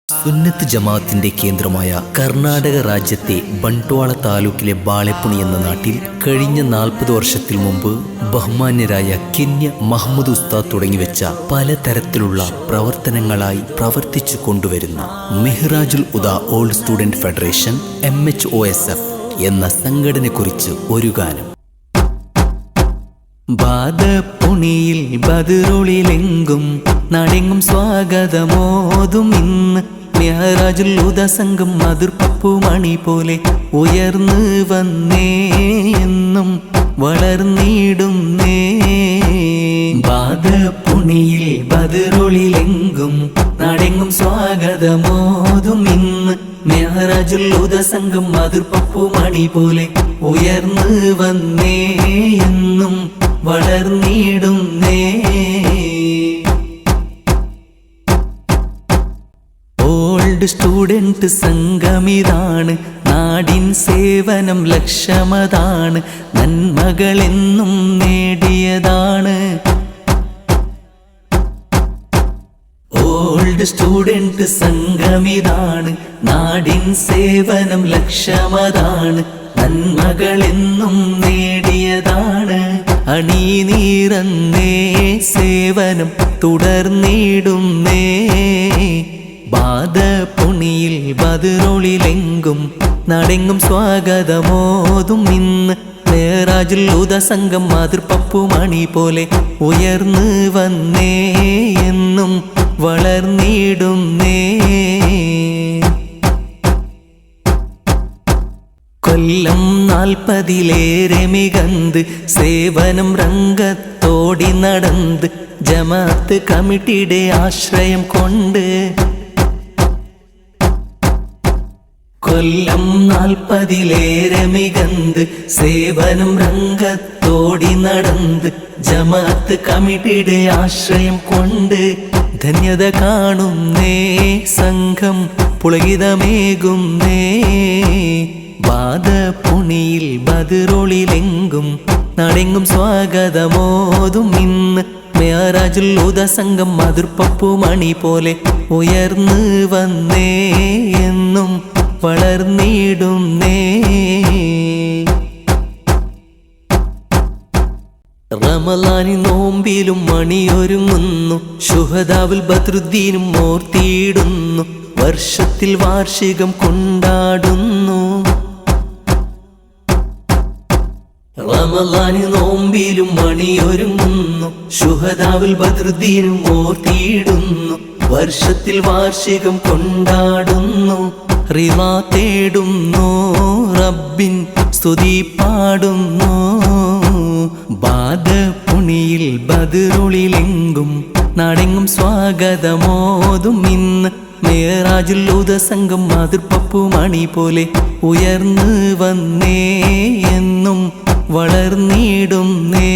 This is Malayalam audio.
സുന്നത്ത് ജമാഅത്തിന്റെ കേന്ദ്രമായ കർണാടക രാജ്യത്തെ ബണ്ട്വാള താലൂക്കിലെ ബാളെപ്പുണി എന്ന നാട്ടിൽ കഴിഞ്ഞ 40 വർഷത്തിൽ മുമ്പ് ബഹുമാന്യരായ കെന്യ മഹമ്മദ് ഉസ്താദ് തുടങ്ങിവെച്ച പലതരത്തിലുള്ള പ്രവർത്തനങ്ങളായി പ്രവർത്തിച്ചു കൊണ്ടുവരുന്ന മെഹ്റാജുൽ ഉദ ഓൾഡ് സ്റ്റുഡന്റ് ഫെഡറേഷൻ MHOSF എന്ന സംഘടനയെക്കുറിച്ച് ഒരു ഗാനം. ബാദപ്പുണിയിൽ ബദറുളിലെങ്കും നാടെങ്ങും സ്വാഗതമോതും ഇന്ന് മെഹ്റാജുൽ ഉദ സംഘം മധുർപ്പപ്പു മണി പോലെ ഉയർന്നു വന്നേ എന്നും വളർന്നിടുന്നേ. ബാദപ്പുണിയിൽ ബദറുളിലെങ്കും നാടെങ്ങും സ്വാഗതമോതും ഇന്ന് മെഹ്റാജുൽ ഉദ സംഘം മധുർപ്പപ്പു മണി പോലെ ഉയർന്നു വന്നേ എന്നും വളർന്നിടുന്നേ. ഓൾഡ് സ്റ്റുഡന്റ് സംഘമിതാണ്, നാടിൻ സേവനം ലക്ഷ്യമതാണ്, നന്മകളെന്നും നേടിയതാണ്. ഓൾഡ് സ്റ്റുഡന്റ് സംഘമിതാണ്, നാടിൻ സേവനം ലക്ഷ്യമതാണ്, നന്മകളെന്നും നേടിയതാണ്. അണിനീറന്നേ സേവനം തുടർന്നിടുന്നേ. ബാദപ്പുണിയിൽ ബദറുളിലെങ്കും നാടെങ്ങും സ്വാഗതമോതും ഇന്ന് മെഹ്റാജുൽ ഉദ സംഘം മധുർപ്പപ്പു മണി പോലെ ഉയർന്നു വന്നേ എന്നും വളർന്നിടുന്നേ. കൊല്ലം 40-ലേറെ മികന്ത് സേവനം രംഗത്തോടി നടന്ന് ജമാഅത്ത് കമ്മിറ്റിയുടെ ആശ്രയം കൊണ്ട്. കൊല്ലം 40-ലേറെ മികന്ത് സേവനം രംഗത്തോടി നടന്ന് ജമാഅത്ത് കമ്മിറ്റിയുടെ ആശ്രയം കൊണ്ട്. ധന്യത കാണുന്നേ സംഘം പുളകിതമേകുന്നേ. ബാദപ്പുണിയിൽ ബദറുളിലെങ്കും നാടെങ്ങും സ്വാഗതമോതും ഇന്ന് മെഹ്റാജുൽ ഉദ സംഘം മധുർപ്പപ്പു മണി പോലെ ഉയർന്നു വന്നേ എന്നും വളർന്നിടുന്നേ. റമളാനി നോമ്പിലും മണിയൊരുങ്ങുന്നു, ശുഹദാവുൽ ബദ്രുദ്ദീനും ഓർത്തിയിടുന്നു, വർഷത്തിൽ വാർഷികം കൊണ്ടാടുന്നു. റമളാനി നോമ്പിലും മണിയൊരുങ്ങുന്നു, ശുഹദാവുൽ ബദ്രുദ്ദീനും ഓർത്തിയിടുന്നു, വർഷത്തിൽ വാർഷികം കൊണ്ടാടുന്നു. റിളാ തേടുന്നു, റബ്ബിൻ സ്തുതി പാടുന്നു. ബാദപ്പുണിയിൽ ബദറുളിലെങ്കും നാടെങ്ങും സ്വാഗതമോതും ഇന്ന് മെഹ്റാജുൽ ഉദ സംഘം മധുർപ്പപ്പു മണി പോലെ ഉയർന്നു വന്നേ എന്നും വളർന്നിടുന്നേ.